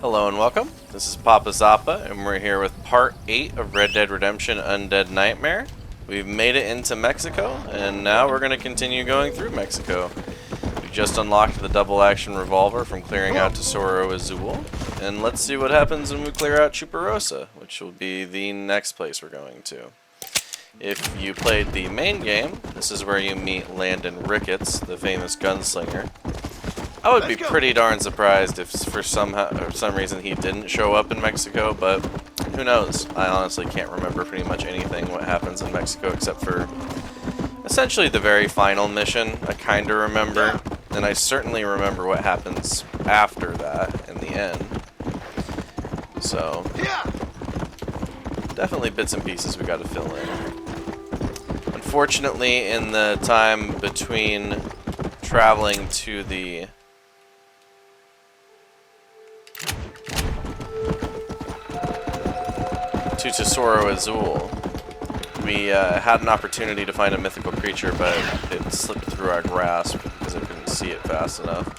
Hello and welcome. This is Papa Zappa, and we're here with Part 8 of Red Dead Redemption Undead Nightmare. We've made it into Mexico, and now we're going to continue going through Mexico. We just unlocked the double-action revolver from clearing out Tesoro Azul, and let's see what happens when we clear out Chuparosa, which will be the next place we're going to. If you played the main game, this is where you meet Landon Ricketts, the famous gunslinger. I would be pretty darn surprised if for some reason he didn't show up in Mexico, but who knows? I honestly can't remember pretty much anything what happens in Mexico except for essentially the very final mission. I kind of remember, and I certainly remember what happens after that in the end. So, definitely bits and pieces we got to fill in. Unfortunately, in the time between traveling to the Tesoro Azul, we had an opportunity to find a mythical creature, but it slipped through our grasp because I couldn't see it fast enough.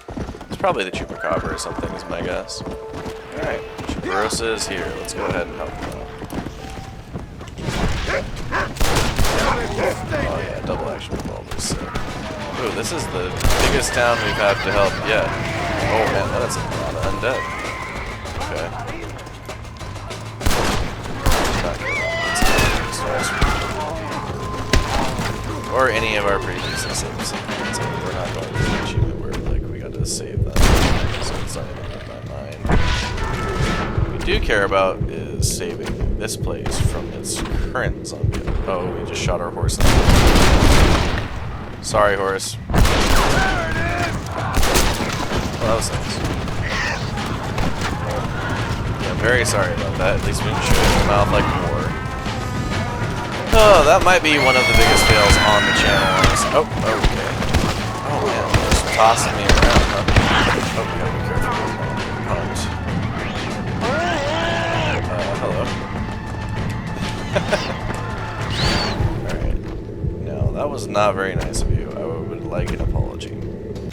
It's probably the Chupacabra or something is my guess. Alright, Chuparosa is here. Let's go ahead and help him out. Oh yeah, double action revolver. So. Ooh, this is the biggest town we've had to help yet. Oh man, that's a lot of undead. Okay. Or any of our previous achievements. We're not going to do an achievement where like we got to save them, so it's not even in my mind. What we do care about is saving this place from its current zombie. Oh, we just shot our horse. Sorry, horse. Well, that was nice. Yeah, I'm very sorry about that. At least we didn't shoot it in the mouth like more. Oh, that might be one of the biggest fails on the channel. Oh, okay. Oh man, they're just tossing me around, huh? Oh, we gotta be careful. Hello. Alright. No, that was not very nice of you. I would like an apology. You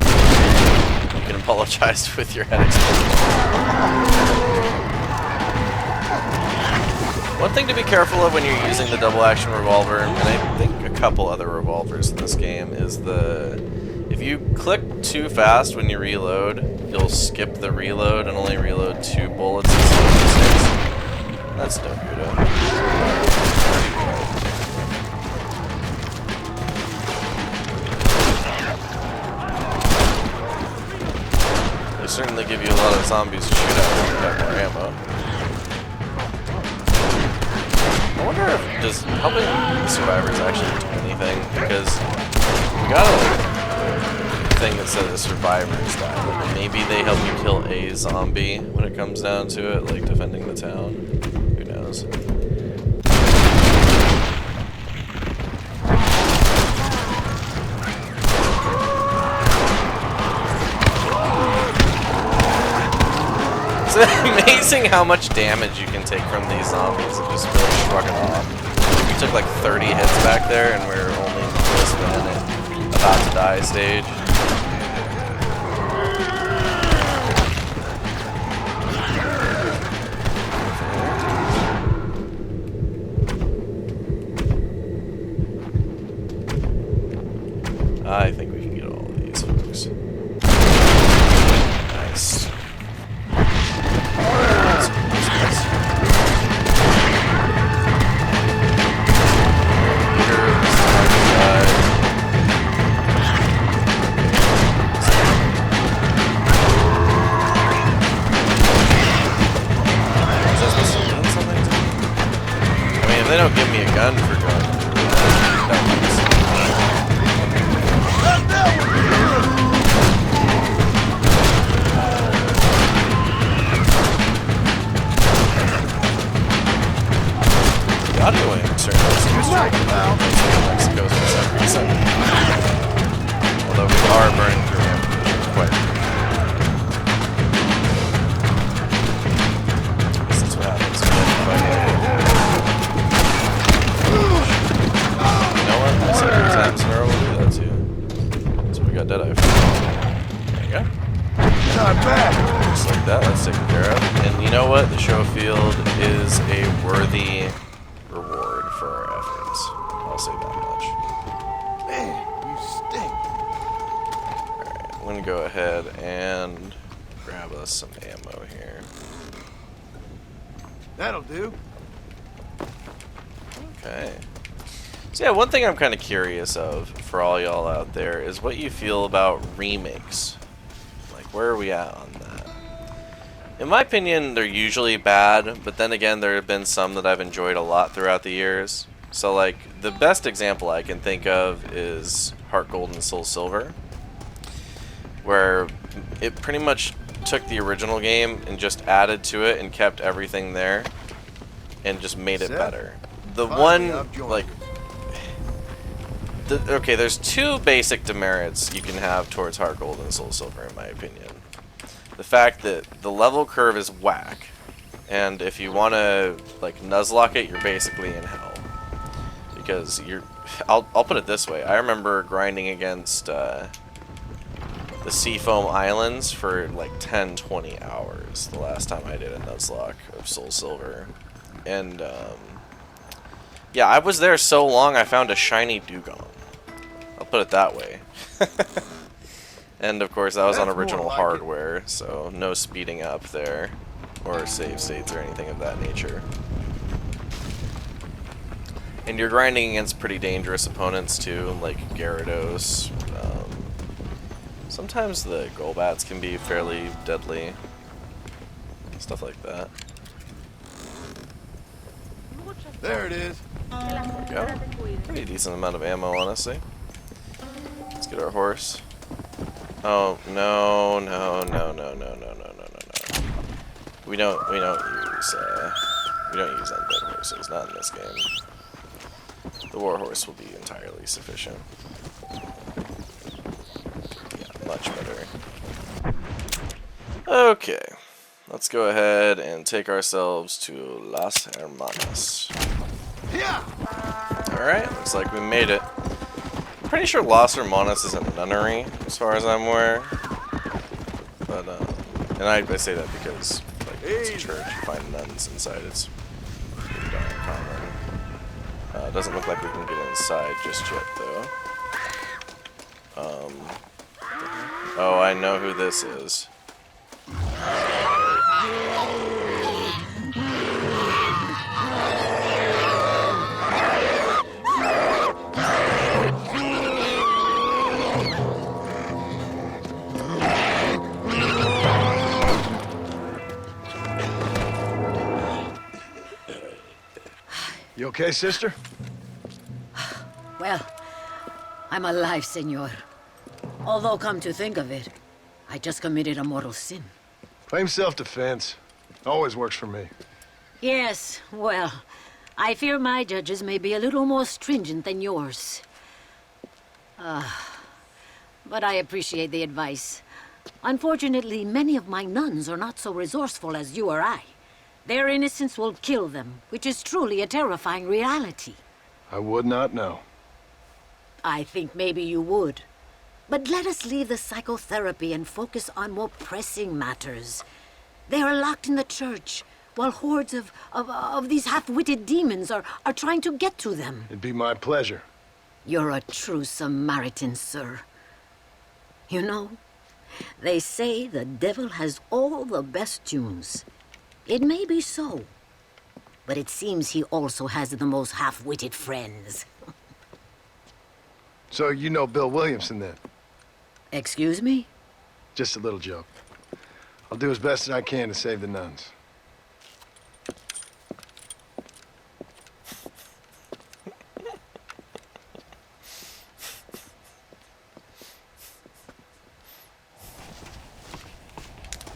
can apologize with your head exploding. One thing to be careful of when you're using the double-action revolver, and I think a couple other revolvers in this game, is if you click too fast when you reload, you'll skip the reload and only reload 2 bullets instead of 6. That's no good. They certainly give you a lot of zombies to shoot at when you have more ammo. I wonder if helping survivors actually do anything, because we got a thing that says survivors die, but maybe they help you kill a zombie when it comes down to it, like defending the town. Who knows? It's amazing how much damage you can take from these zombies and just really shrugging off. We took like 30 hits back there and we're only just in it about to die stage. I think we can get all of these folks. Nice. They don't give me a gun for going. The audio in certain Mexico for some reason. Although we are burning through him quite. This is what happens when you fight. You know what? I said 3 times in a row we'll do that too. So we got Deadeye. There you go. Not bad. Just like that, that's taken care of. know what? The show field is a worthy reward for our efforts. I'll say that much. Man, you stink. Alright, I'm gonna go ahead and grab us some ammo here. That'll do. Okay. So yeah, one thing I'm kind of curious of for all y'all out there is what you feel about remakes. Like, where are we at on that? In my opinion, they're usually bad, but then again, there have been some that I've enjoyed a lot throughout the years. So like, the best example I can think of is Heart Gold and Soul Silver, where it pretty much took the original game and just added to it and kept everything there and just made it better. The one, like, okay, there's two basic demerits you can have towards Heart Gold and Soul Silver, in my opinion. The fact that the level curve is whack, and if you want to, like, Nuzlocke it, you're basically in hell. Because you're... I'll put it this way. I remember grinding against the Seafoam Islands for, like, 10-20 hours the last time I did a Nuzlocke of Soul Silver. And, yeah, I was there so long I found a shiny dugong. I'll put it that way. And of course that was on original hardware, so no speeding up there, or save states or anything of that nature. And you're grinding against pretty dangerous opponents too, like Gyarados. Sometimes the Golbats can be fairly deadly. Stuff like that. There it is. There we go. Pretty decent amount of ammo, honestly. Let's get our horse. Oh no! We don't use undead horses. Not in this game. The war horse will be entirely sufficient. Yeah, much better. Okay, let's go ahead and take ourselves to Las Hermanas. Yeah. All right, looks like we made it. Pretty sure Las Hermanas is a nunnery, as far as I'm aware. But, and I say that because, like, it's a church, you find nuns inside, it's pretty darn common. Doesn't look like we can get inside just yet, though. Oh, I know who this is. You okay, sister? Well, I'm alive, senor. Although, come to think of it, I just committed a mortal sin. Claim self-defense. Always works for me. Yes, well, I fear my judges may be a little more stringent than yours. But I appreciate the advice. Unfortunately, many of my nuns are not so resourceful as you or I. Their innocence will kill them, which is truly a terrifying reality. I would not know. I think maybe you would. But let us leave the psychotherapy and focus on more pressing matters. They are locked in the church, while hordes of these half-witted demons are trying to get to them. It'd be my pleasure. You're a true Samaritan, sir. You know, they say the devil has all the best tunes. It may be so, but it seems he also has the most half-witted friends. So you know Bill Williamson, then? Excuse me? Just a little joke. I'll do as best as I can to save the nuns.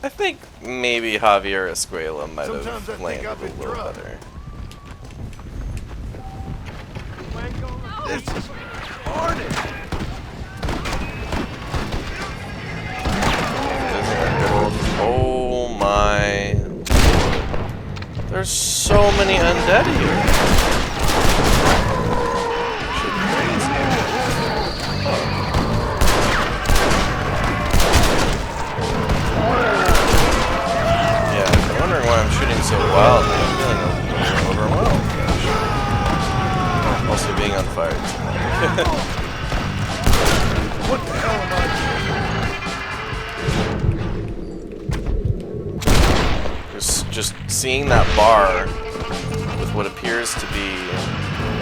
I think maybe Javier Escuela might have landed a little better. This is carnage! Oh my. There's so many undead here. so wildly. I'm feeling overwhelmed, actually. Also being on fire. What the hell am I doing? Just seeing that bar with what appears to be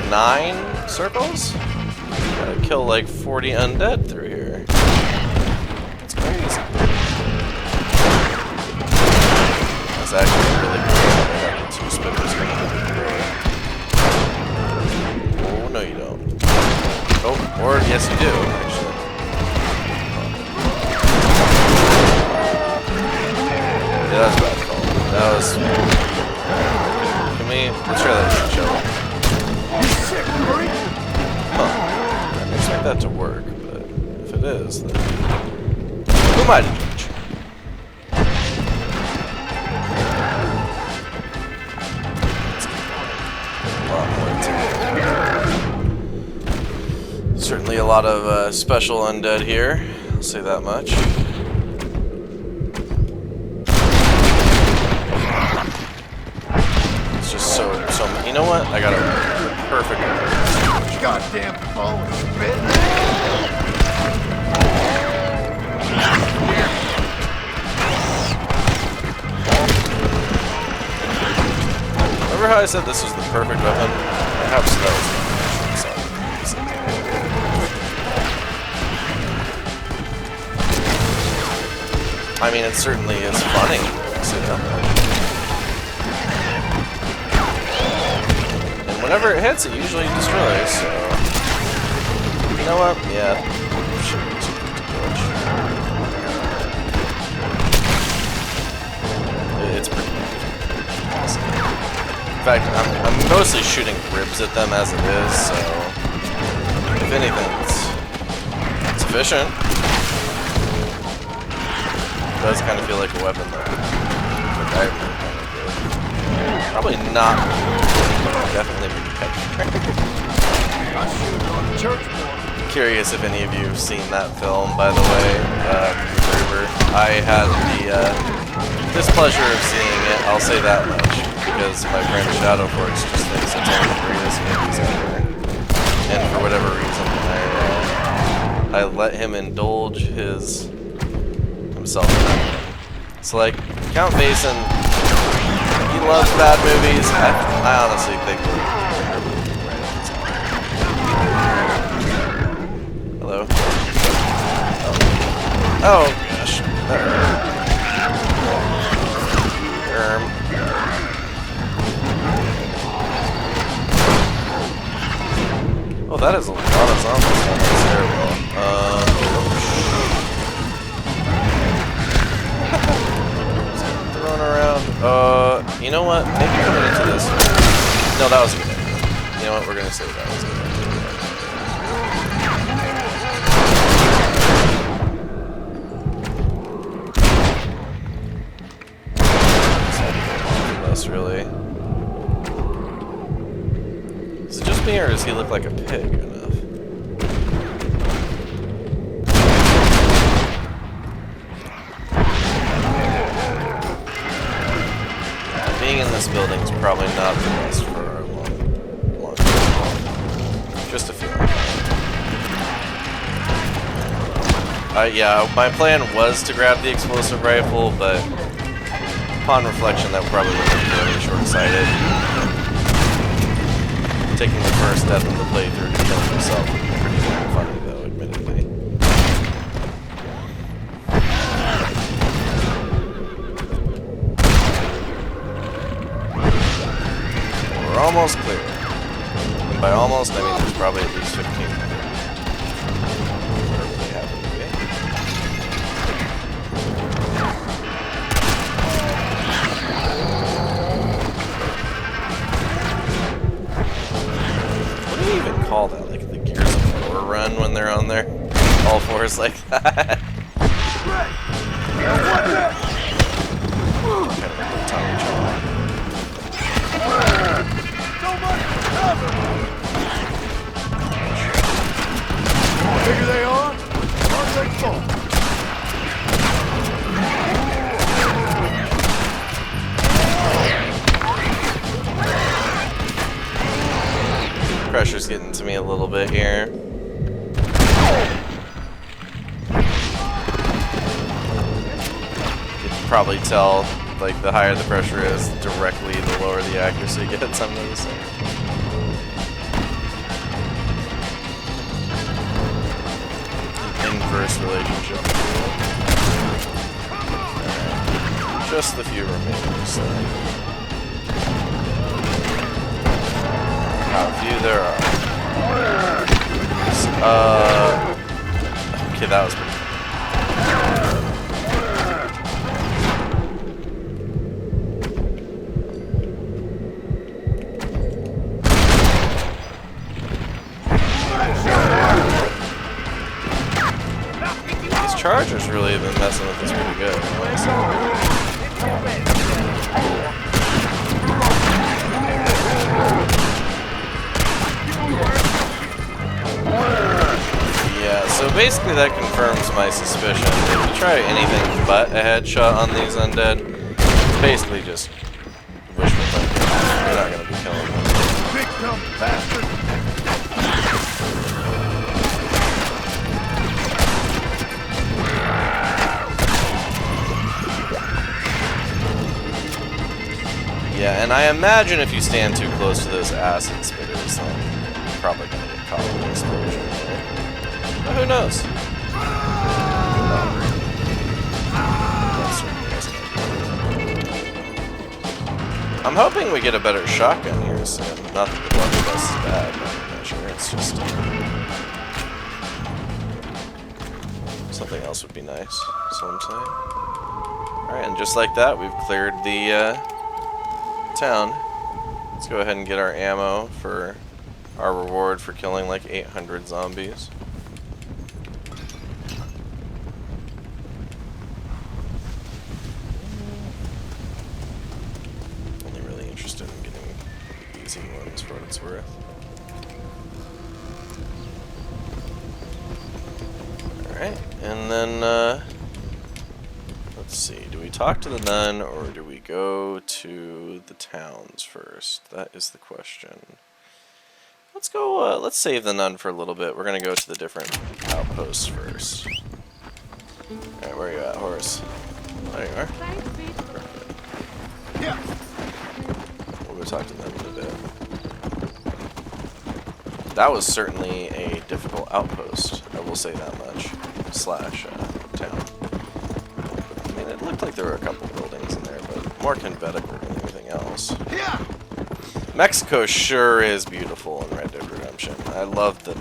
9 circles? Gotta kill like 40 undead through here. It's crazy. That's actually really cool. They have the 2 spitters coming out of the door. Oh, no you don't. Oh, or yes you do, actually. Yeah, that was bad call. That was... Can we... Let's try that show. Huh. I didn't expect that to work, but if it is, then... Who am I to judge? Certainly a lot of special undead here, I'll say that much. It's just so you know what? I got a perfect Goddamn phone spit. Remember how I said this was the perfect weapon? Perhaps that was I mean, it certainly is funny. And whenever it hits, it usually destroys, so... You know what? Yeah. It's pretty awesome. In fact, I'm mostly shooting ribs at them as it is, so... If anything, it's efficient. It does kind of feel like a weapon, though. Like probably not. Definitely curious if any of you have seen that film, by the way. Gruber. I had the displeasure of seeing it, I'll say that much, because my friend Shadowforge just thinks it's one of the greatest movies ever. And for whatever reason, I let him indulge himself. So like, Count Basin, he loves bad movies. I honestly think hello? Oh gosh. Oh, that is a lot of zombies on this stairwell. Around. You know what? Maybe coming into this. No, that was a good idea. You know what? We're gonna say that was a good idea. Less really. Is it just me, or does he look like a pig enough? Being in this building is probably not the best for our long term. Just a feeling. Yeah, my plan was to grab the explosive rifle, but upon reflection, that probably would have been really short-sighted. Taking the first step in the playthrough to kill himself would be pretty funny, though, admittedly. We're almost clear. And by almost, I mean there's probably at least 15 minutes. Whatever they happen to be. What do you even call that? Like the Gears of War run when they're on there? All fours like that? Kind of a tongue chomp. Bigger they are, harder they fall. Pressure's getting to me a little bit here. You can probably tell, like, the higher the pressure is, directly the lower the accuracy gets, I'm noticing. Inverse relationship. Alright. Just the few remaining, so. How few there are. Okay, that was pretty cool. These chargers really have been messing with us pretty good, honestly. Yeah, so basically that confirms my suspicion. If you try anything but a headshot on these undead, it's basically just wishful thinking. You're not going to be killing them. Big dumb bastard! Yeah, and I imagine if you stand too close to those acid spitters, then you're probably going to get caught in an explosion. But who knows? I'm hoping we get a better shotgun here soon. Not that the blunderbuss is bad, but I'm sure it's just something else would be nice. So I'm saying. Alright, and just like that, we've cleared the town. Let's go ahead and get our ammo for our reward for killing like 800 zombies. Only really interested in getting the easy ones for what it's worth. Alright, and then let's see, do we talk to the nun or do we go to the towns first? That is the question. Let's go, let's save the nun for a little bit. We're gonna go to the different outposts first. Alright, where are you at, Horace? There you are. Yeah. We'll go talk to them in a bit. That was certainly a difficult outpost, I will say that much. Slash, town. I mean, it looked like there were a couple buildings in there, but more conventicle than anything else. Yeah. Mexico sure is beautiful in Red Dead Redemption. I love the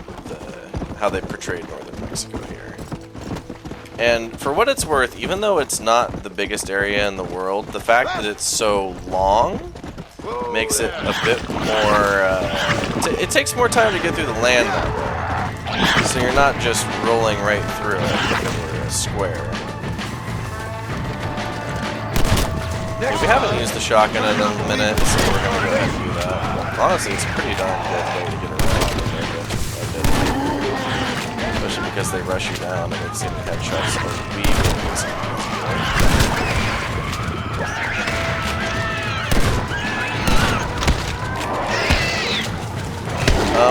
how they portrayed northern Mexico here. And for what it's worth, even though it's not the biggest area in the world, the fact that it's so long makes it a bit more... it takes more time to get through the land that way. So you're not just rolling right through it like it were a square. Okay, we haven't used the shotgun in a minute, so we're going to go ahead and do that. Honestly, it's a pretty darn good way to get around in Red Dead. Especially because they rush you down and they've seen the headshots so weak.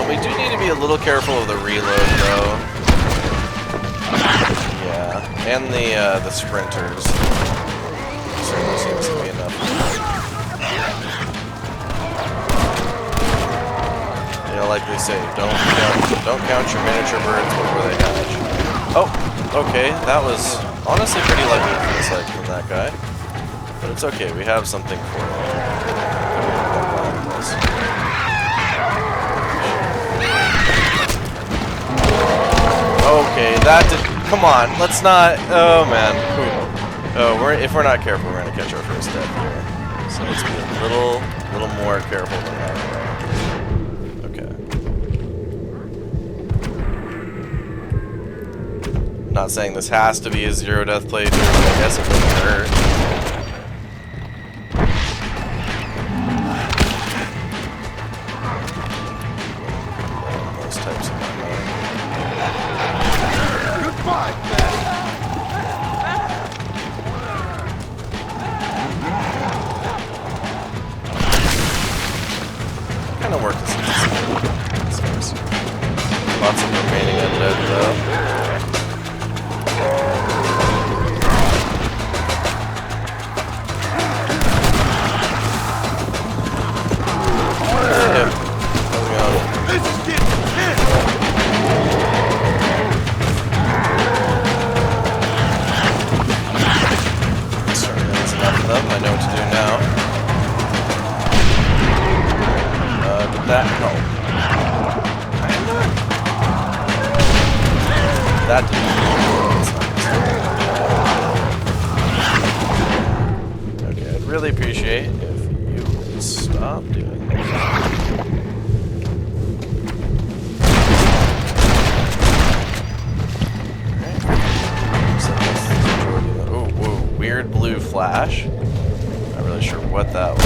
We do need to be a little careful of the reload, though. Yeah, and the sprinters. Certainly seems to be enough. You know, like they say, don't count your miniature birds before they hatch. Oh, okay, that was honestly pretty lucky for this like from that guy. But it's okay, we have something for him. Okay, that did. Come on, let's not. Oh man. Oh, if we're not careful, we're gonna catch our first death here. So let's be a little more careful than that. Okay. Not saying this has to be a zero death playthrough, but I guess it wouldn't hurt. Those types of Goodbye. kind of work this Nice. Lots of remaining undead though. This is getting intense. That's enough of them. I know what to do now. Did that help? That didn't. Okay, I'd really appreciate if you would stop doing that. Oh, whoa, weird blue flash. Not really sure what that was.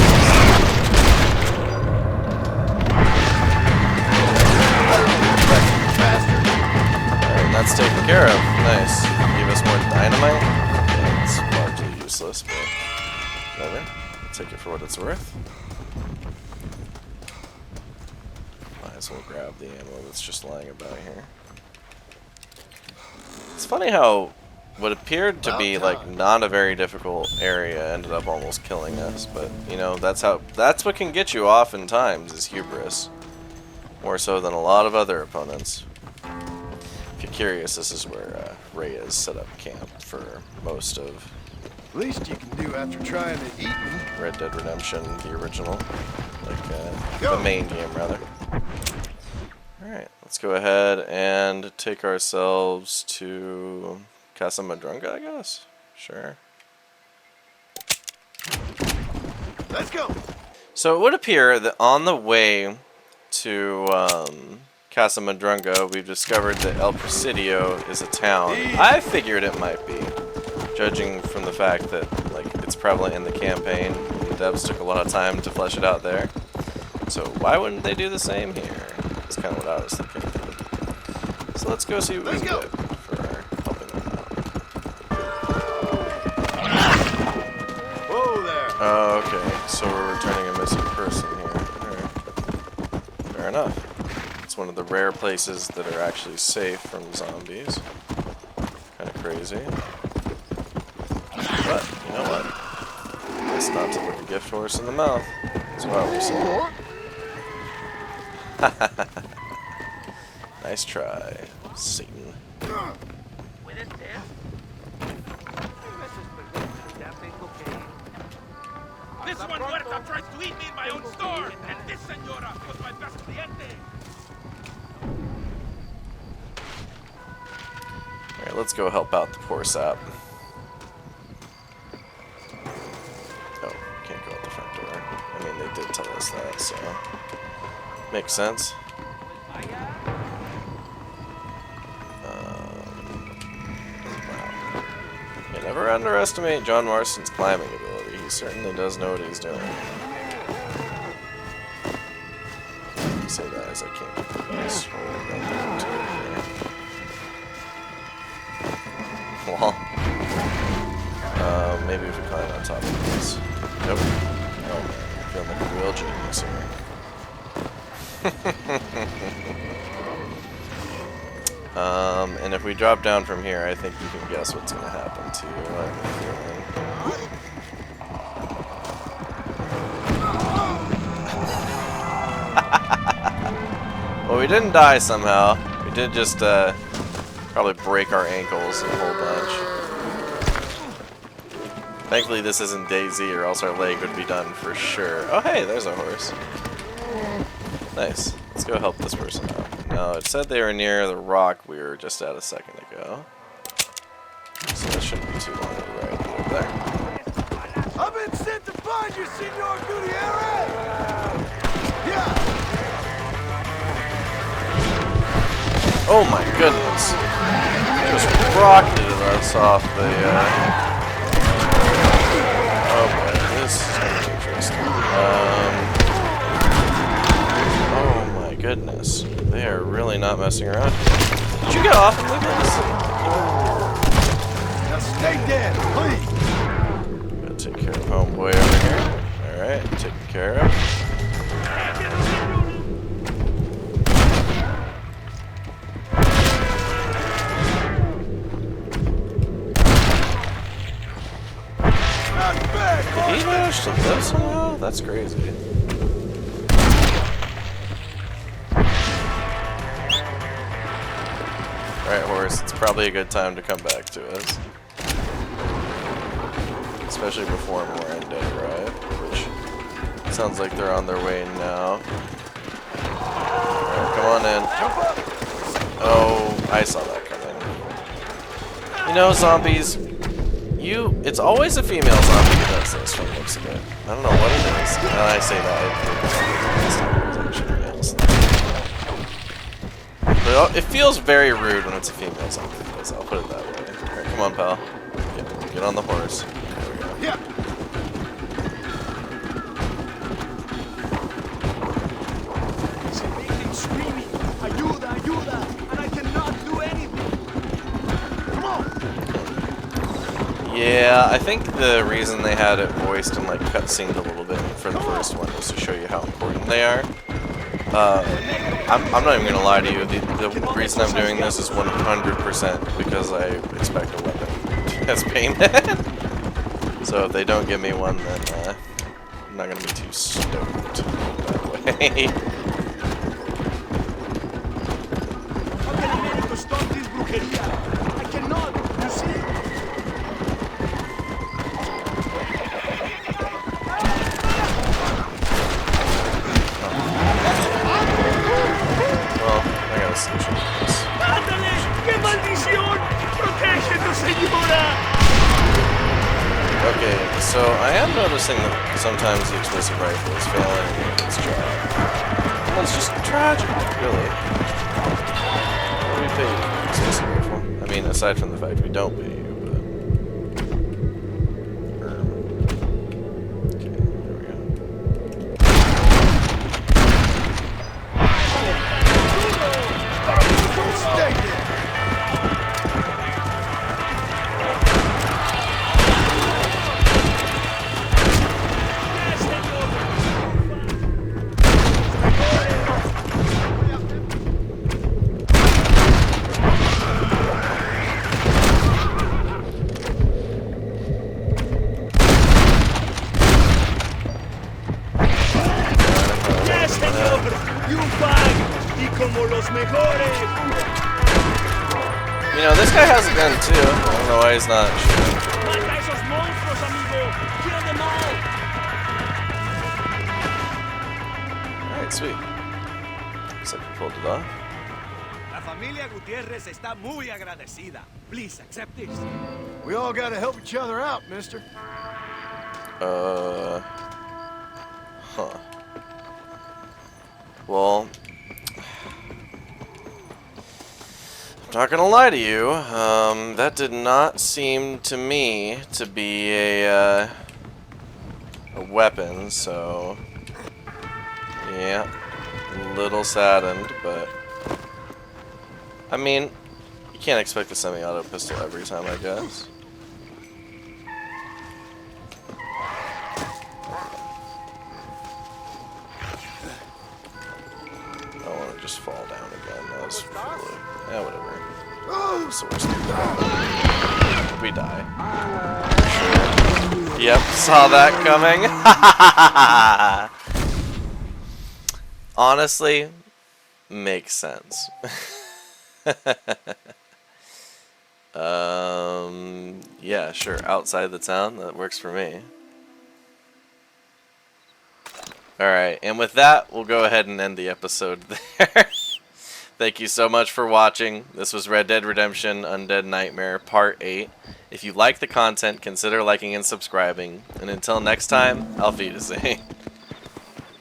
And that's taken care of. Nice. Give us more dynamite. Yeah, it's largely useless, but whatever. I'll take it for what it's worth. Might as well grab the ammo that's just lying about here. It's funny how what appeared to be like not a very difficult area ended up almost killing us, but you know, that's what can get you oftentimes is hubris. More so than a lot of other opponents. If you're curious, this is where Reyes set up camp for most of Least you can do after trying to eat me. Red Dead Redemption, the original, like the main game rather. Alright, let's go ahead and take ourselves to Casa Madrunga, I guess? Sure. Let's go. So it would appear that on the way to Casa Madrunga, we've discovered that El Presidio is a town. I figured it might be, judging from the fact that like it's prevalent in the campaign. The devs took a lot of time to flesh it out there. So why wouldn't they do the same here? That's kind of what I was thinking. So let's go see what we can get for helping them out. Whoa there. Oh, okay. So we're returning a missing person here. Alright. Fair enough. It's one of the rare places that are actually safe from zombies. Kind of crazy. But, you know what? It's not to look a gift horse in the mouth. That's what we say. Nice try, Satan. This one muerta tries to eat me in my own store, and this senora was my best cliente. Alright, let's go help out the poor sap. Oh, can't go out the front door. I mean, they did tell us that, so... Makes sense. Wow. You never underestimate John Marston's climbing ability. He certainly does know what he's doing. I say that as I can't get the nice hole right there to it here. Well, maybe if we climb on top of this. Nope. Oh man, I feel like a real genius here. And if we drop down from here, I think you can guess what's going to happen to you. I have a feeling. Well, we didn't die somehow. We did just probably break our ankles a whole bunch. Thankfully, this isn't DayZ, or else our leg would be done for sure. Oh, hey, there's a horse. Nice. Let's go help this person out. Now, it said they were near the rock we were just at a second ago. So that shouldn't be too long to ride over there. I've been sent to find you, Senor Gutierrez. Yeah. Oh my goodness. Just rocketed us off the, Oh boy, this is going to be interesting. Oh my goodness. They are really not messing around. Did you get off of this? Now stay dead, please. Gotta take care of homeboy over here. Alright, taken care of. managed to live somehow? That's crazy. Alright, horse, it's probably a good time to come back to us. Especially before more undead arrive, which sounds like they're on their way now. Alright, come on in. Oh, I saw that coming. You know, zombies, it's always a female zombie who does this from the looks of it. I don't know what it is. And I say that, it's actually males. But it feels very rude when it's a female zombie, I'll put it that way. Alright, come on, pal. Get on the horse. There we go. Yeah. Making screaming, ayuda, ayuda, and I cannot do anything. Come on. Yeah, I think the reason they had it voiced and like cutscened a little bit for the first one was to show you how important they are. I'm not even gonna lie to you. The reason I'm doing this is 100% because I expect a weapon as payment. So if they don't give me one, then I'm not gonna be too stoked that way. How can I manage to stop this brujeria? I cannot, you see? Well, I got a solution for this. ¡Ándale! ¡Qué maldición! ¡Protege tu señora! Okay, so I am noticing that sometimes the explosive rifle is failing its job. Well, it's just tragic, really. What do we pay you, explosive rifle? I mean, aside from the fact we don't pay you, but... Okay, there we go. Stay there! You know, this guy has a gun too. I don't know why he's not shooting. Alright, sweet. Looks like we pulled it off. La familia Gutierrez está muy agradecida. Please accept this. We all gotta help each other out, mister. Huh. Well, I'm not gonna lie to you, that did not seem to me to be a weapon, so yeah, a little saddened, but I mean, you can't expect a semi-auto pistol every time, I guess. I don't want to just fall down again. That was foolish. Yeah, whatever. So we're still we die. Sure. Yep, saw that coming. Honestly, makes sense. Yeah, sure. Outside the town, that works for me. Alright, and with that, we'll go ahead and end the episode there. Thank you so much for watching. This was Red Dead Redemption Undead Nightmare Part 8. If you like the content, consider liking and subscribing. And until next time, Auf Wiedersehen.